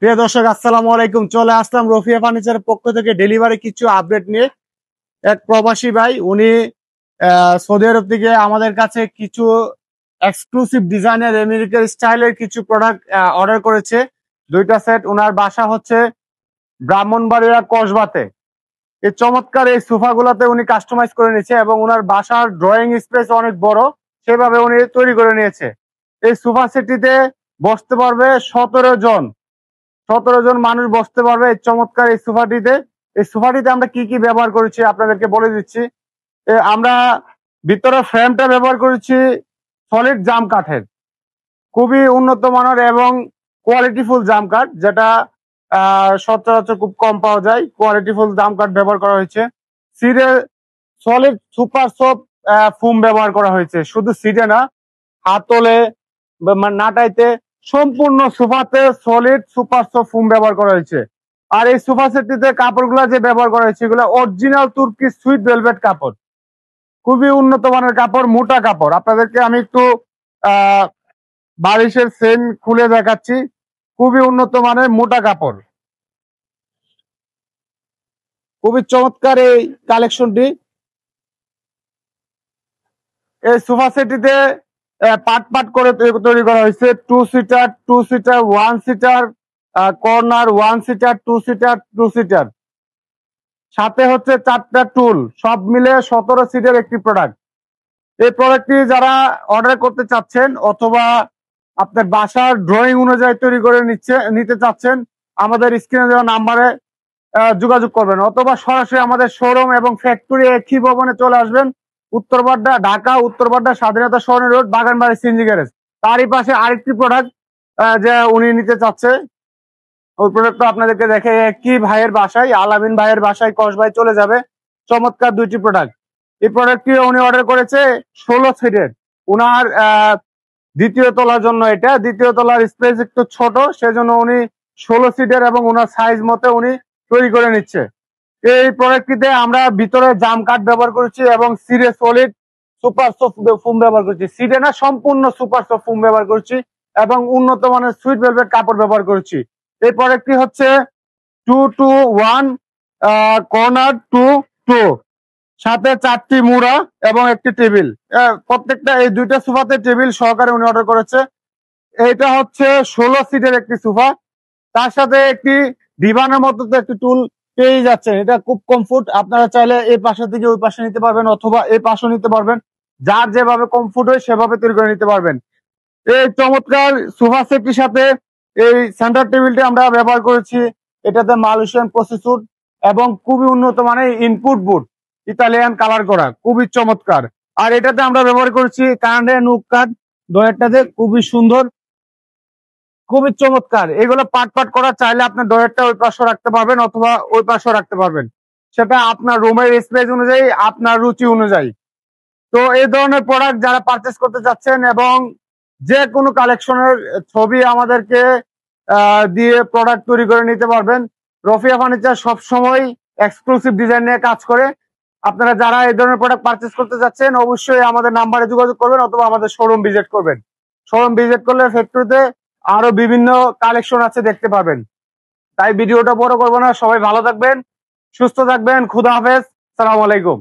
প্রিয় দর্শক, আসসালামু আলাইকুম। চলে আসলাম রফিয়া ফার্নিচারের পক্ষ থেকে ডেলিভারি কিছু আপডেট নিয়ে। এক প্রবাসী ভাই, উনি সৌদি আরব থেকে আমাদের কাছে কিছু এক্সক্লুসিভ ডিজাইনের আমেরিকান স্টাইলের কিছু প্রোডাক্ট অর্ডার করেছে। দুইটা সেট। ওনার বাসা হচ্ছে ব্রাহ্মণবাড়িয়া কসবাতে। এই চমৎকার এই সোফা গুলাতে উনি কাস্টমাইজ করে নিয়েছে এবং ওনার বাসার ড্রয়িং স্পেস অনেক বড়, সেভাবে উনি তৈরি করে নিয়েছে। এই সোফা সেটটিতে বসতে পারবে 17 জন মানুষ বসতে পারবে এই চমৎকার এই সোফাটিতে। এই সোফাটিতে আমরা কি কি ব্যবহার করেছি আপনাদেরকে বলে দিচ্ছি। আমরা ভিতরে ফ্রেমটা ব্যবহার করেছি সলিড জাম কাঠের, খুবই উন্নত মানের এবং কোয়ালিটিফুল জাম কাঠ, যেটা সচরাচর খুব কম পাওয়া যায়। কোয়ালিটিফুল জাম কাঠ ব্যবহার করা হয়েছে। সিটে সলিড সুপার সফট ফোম ব্যবহার করা হয়েছে। শুধু সিটে না, হাতলে নাটাইতে সম্পূর্ণ সোফাতে সলিড সুপার সফট ফোম ব্যবহার করা হয়েছে। আর এই সোফা সেটটিতে কাপড়গুলো যে ব্যবহার করা হয়েছে এগুলো অরিজিনাল তুর্কি সুইট ভেলভেট কাপড়, খুবই উন্নত মানের কাপড়, মোটা কাপড়। আপনাদেরকে আমি একটু বারিশের সেন খুলে দেখাচ্ছি। খুবই উন্নত মানের মোটা কাপড়, খুবই চমৎকার এই কালেকশনটি। এই সোফা সেটটিতে পার্ট পার্ট করে তৈরি করা হয়েছে। 2 seater, 1 seater, corner, 1 seater, 2 seater, 2 seater, সাথে হচ্ছে 4টা টুল, সব মিলে 17 সিটের একটি প্রোডাক্ট। এই প্রোডাক্টটি যারা অর্ডার করতে চাচ্ছেন অথবা আপনার বাসার ড্রয়িং অনুযায়ী তৈরি করে নিতে চাচ্ছেন, আমাদের স্ক্রিনে দেওয়া নাম্বারে যোগাযোগ করবেন অথবা সরাসরি আমাদের শোরুম এবং ফ্যাক্টরি একই ভবনে চলে আসবেন। উত্তরবাড্ডা, ঢাকা উত্তরবাড্ডা স্বাধীনতা সরণি রোড, বাগানবাড়ি সিএনজি গ্যারেজ। তারই পাশে আরেকটি প্রোডাক্ট যে উনি নিতে চাচ্ছে, ওই প্রোডাক্টটা আপনাদেরকে দেখে কি ভাইয়ের বাসায়, আলামিন ভাইয়ের বাসায় কসবাই চলে যাবে। চমৎকার দুইটি প্রোডাক্ট। এই প্রোডাক্টটি উনি অর্ডার করেছে 16 সিটের। উনার দ্বিতীয় তলার জন্য, এটা দ্বিতীয় তলার স্পেস একটু ছোট, সেজন্য উনি 16 সিটের এবং উনার সাইজ মতে উনি তৈরি করে নিচ্ছে। এই প্রোডাক্টটিতে আমরা ভিতরে জাম কাঠ ব্যবহার করেছি এবং সিটে সলিড সুপার সফট ফোম ব্যবহার করেছি। সিটে না, সম্পূর্ণ সুপার সফট ফোম ব্যবহার করেছি এবং উন্নত মানের সুইট ভেলভেট কাপড় ব্যবহার করেছি। এই প্রোডাক্টটি হচ্ছে 2-2-1 কর্নার 2-2, সাথে 4টি মুড়া এবং একটি টেবিল। প্রত্যেকটা এই দুইটা সোফাতে টেবিল সহকারে উনি অর্ডার করেছে। এটা হচ্ছে 16 সিটের একটি সোফা, তার সাথে একটি ডিভানের মতো একটি টুল পেয়ে যাচ্ছেন। এটা খুব কমফোর্ট। আপনারা চাইলে এই পাশে থেকে ওই পাশে নিতে পারবেন অথবা এই পাশেও নিতে পারবেন, যার যেভাবে কমফোর্ট হয় সেভাবে তৈরি করে নিতে পারবেন। এই চমৎকার সোফা সেটটির সাথে এই সেন্টার টেবিলটি আমরা ব্যবহার করেছি। এটাতে মালয়েশিয়ান প্রসেসর এবং খুবই উন্নত মানের ইনপুট বোর্ড, ইতালিয়ান কালার করা, খুবই চমৎকার। আর এটাতে আমরা ব্যবহার করেছি কারেন্টের নুক কাঠ, ডয়ারটাতে খুবই সুন্দর, খুবই চমৎকার। এগুলো পার্ট পার্ট করা, চাইলে আপনার ডয়ারটা ওই পাশে রাখতে পারবেন অথবা ওই পাশে রাখতে পারবেন, সেটা আপনার রুমের স্পেস অনুযায়ী, আপনার রুচি অনুযায়ী। তো এই ধরনের প্রোডাক্ট যারা পারচেস করতে চাচ্ছেন এবং যে কোনো কালেকশনের ছবি আমাদেরকে দিয়ে প্রোডাক্ট তৈরি করে নিতে পারবেন। রফিয়া ফার্নিচার সবসময় এক্সক্লুসিভ ডিজাইন নিয়ে কাজ করে। আপনারা যারা এই ধরনের প্রোডাক্ট পারচেস করতে যাচ্ছেন অবশ্যই আমাদের নাম্বারে যোগাযোগ করবেন অথবা আমাদের শোরুম ভিজিট করবেন। শোরুম ভিজিট করলে ফ্যাক্টরিতে আরো বিভিন্ন কালেকশন আছে, দেখতে পাবেন। তাই ভিডিওটা বড় করবো না, সবাই ভালো থাকবেন, সুস্থ থাকবেন। খুদা হাফেজ, সালাম আলাইকুম।